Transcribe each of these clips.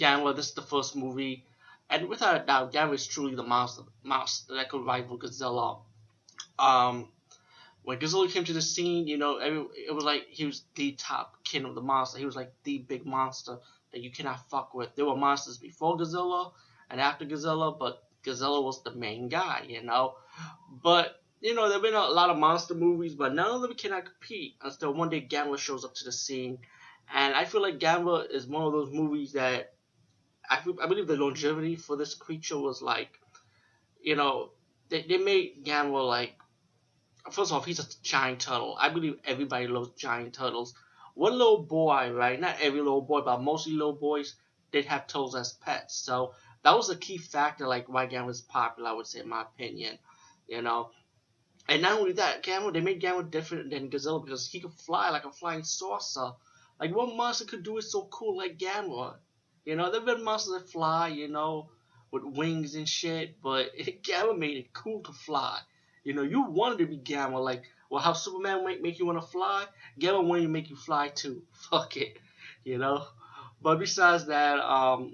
Gamera, this is the first movie, and without a doubt, Gamera is truly the monster that could rival Godzilla. Um, when Godzilla came to the scene, it was like he was the top king of the monster. He was like the big monster that you cannot fuck with. There were monsters before Godzilla and after Godzilla, but Godzilla was the main guy. But there've been a lot of monster movies, but none of them cannot compete until one day Gamera shows up to the scene. And I feel like Gamera is one of those movies that I believe the longevity for this creature was like, they made Gamera like, first off, he's a giant turtle. I believe everybody loves giant turtles. One little boy, right? Not every little boy, but mostly little boys did have turtles as pets. So that was a key factor, like why Gamera was popular, I would say, in my opinion. You know, and not only that, they made Gamera different than Godzilla because he could fly like a flying saucer. Like what monster could do it so cool like Gamera? There've been monsters that fly, with wings and shit, but Gamera made it cool to fly. You wanted to be Gamera, like, well, how Superman make you want to fly? Gamera wanted to make you fly too. Fuck it. But besides that, to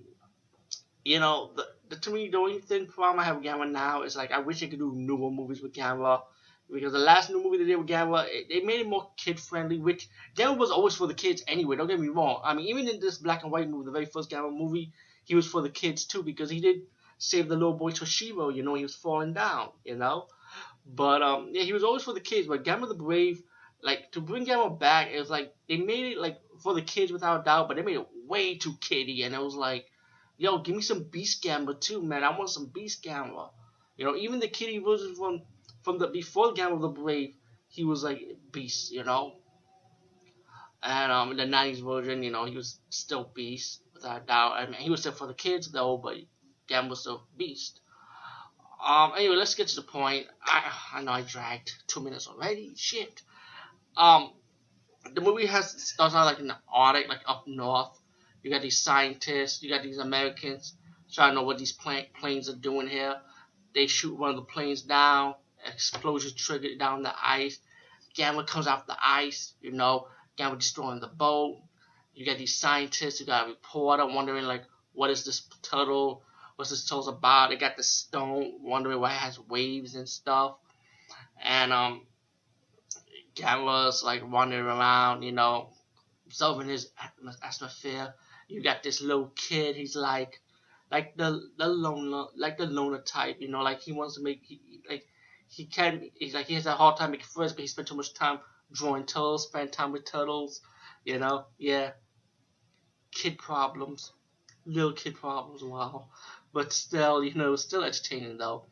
me, the only problem I have with Gamera now is like I wish I could do newer movies with Gamera. Because the last new movie they did with Gamera, they made it more kid friendly, which Gamera was always for the kids anyway. Don't get me wrong. I mean, even in this black and white movie, the very first Gamera movie, he was for the kids too because he did save the little boy Toshiro. He was falling down. But yeah, he was always for the kids. But Gamera the Brave, like to bring Gamera back, it was like they made it like for the kids without a doubt, but they made it way too kiddie, and it was like, yo, give me some Beast Gamera too, man. I want some Beast Gamera. Even the kiddie version from the before Gamera the Brave, he was like Beast, and in the '90s version, he was still Beast without a doubt. I mean, he was still for the kids though, but Gamera was still Beast. Anyway, let's get to the point. I know I dragged 2 minutes already. Shit. The movie starts out like in the Arctic, like up north. You got these scientists, you got these Americans trying to know what these planes are doing here. They shoot one of the planes down. Explosion triggered down the ice. Gamera comes out the ice. Gamera destroying the boat. You got these scientists. You got a reporter wondering like, what is this turtle? What's this turtle about? They got the stone, wondering why it has waves and stuff. And Gamera's like wandering around, observing his atmosphere. You got this little kid. He's like the loner type. Like he wants to make he has a hard time making friends, but he spent too much time drawing turtles, spend time with turtles. Yeah, kid problems, little kid problems. Wow. But still, still entertaining though.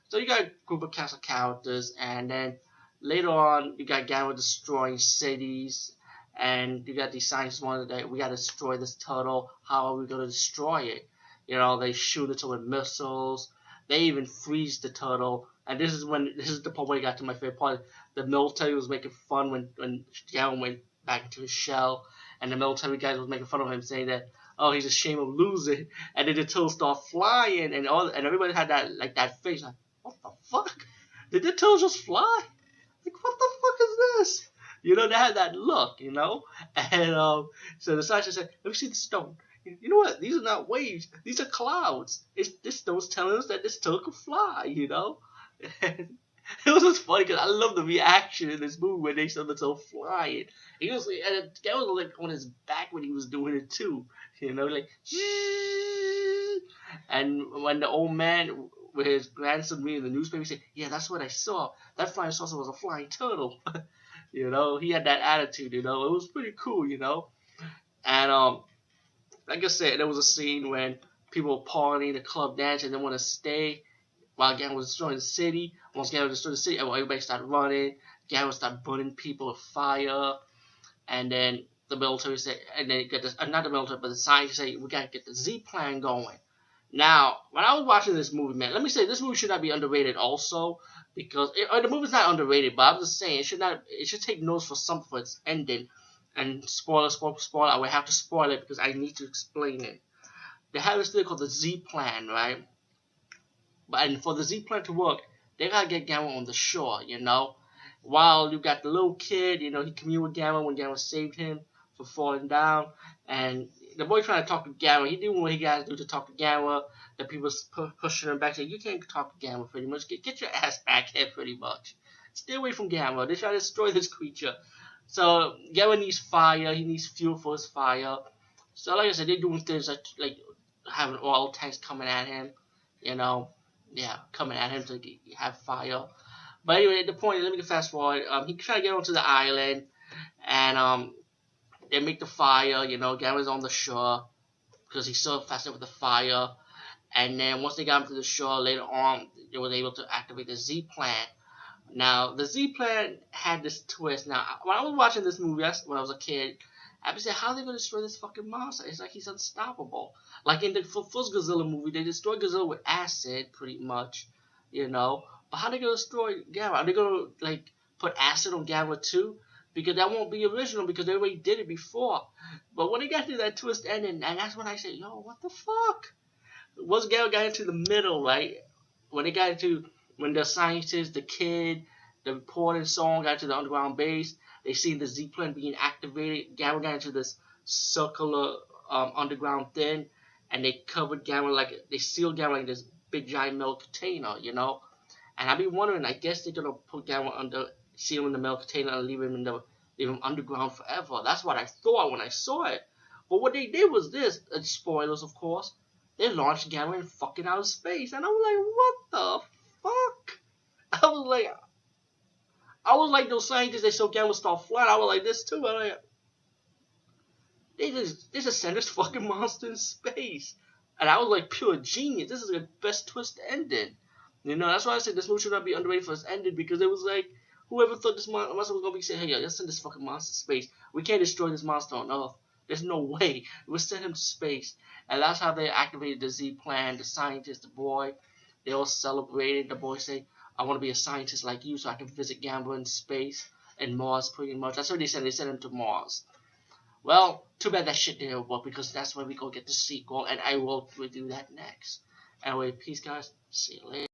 So you got a group of cast of characters, and then later on, you got Gamera destroying cities, and you got these scientists wanting that we got to destroy this turtle. How are we going to destroy it? They shoot it with missiles. They even freeze the turtle, and this is the part where I got to my favorite part. The military was making fun when Gamera went back into his shell, and the military guys was making fun of him, saying that, oh, he's ashamed of losing, and then the turtle start flying, and everybody had that face, like, what the fuck? Did the turtle just fly? Like, what the fuck is this? They had that look, and so the scientist said, let me see the stone. You know what? These are not waves. These are clouds. This stone's telling us that this turtle can fly, And it was just funny because I love the reaction in this movie when they saw the turtle flying. He was like on his back when he was doing it too, like. And when the old man with his grandson reading the newspaper, he said, "Yeah, that's what I saw. That flying saucer was a flying turtle." He had that attitude. It was pretty cool. And like I said, there was a scene when people were partying, the club dancing, and they want to stay. While Gamera was destroying the city, once Gamera destroyed the city, everybody started running. Gamera started burning people with fire, and then the military said, and then get this, not the military, but the scientists say, we gotta get the Z plan going. Now, when I was watching this movie, man, let me say this movie should not be underrated, also, because the movie's not underrated, but I'm just saying it should take notes for its ending. And spoiler, I would have to spoil it because I need to explain it. They have this thing called the Z plan, right? And for the Z plan to work, they gotta get Gamera on the shore, While you got the little kid, he communed with Gamera when Gamera saved him from falling down, and the boy trying to talk to Gamera. He doing what he got to do to talk to Gamera. The people's pushing him back, saying, "You can't talk to Gamera pretty much. Get your ass back here, pretty much. Stay away from Gamera. They're trying to destroy this creature." So Gamera needs fire. He needs fuel for his fire. So like I said, they're doing things like having oil tanks coming at him. You know, yeah, coming at him to have fire. But anyway, the point. Let me fast forward. He trying to get onto the island, and they make the fire. You know, Gamera's on the shore because he's so fascinated with the fire. And then once they got him to the shore, later on, they were able to activate the Z plant. Now, the Z plant had this twist. Now, when I was watching this movie when I was a kid, I was saying, how are they going to destroy this fucking monster? It's like he's unstoppable. Like in the first Godzilla movie, they destroyed Godzilla with acid, pretty much, you know. But how are they going to destroy Gamera? Are they going to, like, put acid on Gamera too? Because that won't be original, because they already did it before. But when they got to that twist ending, and that's when I said, yo, what the fuck? Once Gamera got into the middle, right? When the scientist, the kid, the reporter, and so on got to the underground base, they seen the Z plant being activated. Gamera got into this circular underground thing, and they covered Gamera they sealed Gamera in this big giant metal container, you know. And I be wondering, I guess they're gonna put Gamera seal him in the metal container, and leave him underground forever. That's what I thought when I saw it. But what they did was this, spoilers of course. They launched Gamera in fucking outer space, and I was like, what the fuck? I was like those scientists. They saw Gamera start flying. I was like this too. They just sent this fucking monster in space, and I was like pure genius. This is the best twist ending. You know, that's why I said this movie should not be underrated for its ending, because it was like, whoever thought this monster was gonna be saying, hey, yo, let's send this fucking monster to space. We can't destroy this monster on Earth. There's no way. We'll send him to space. And that's how they activated the Z plan. The scientist, the boy, they all celebrated. The boy said, I want to be a scientist like you so I can visit Gamera in space and Mars pretty much. That's what they said. They sent him to Mars. Well, too bad that shit didn't work, because that's where we go get the sequel, and I will do that next. Anyway, peace guys. See you later.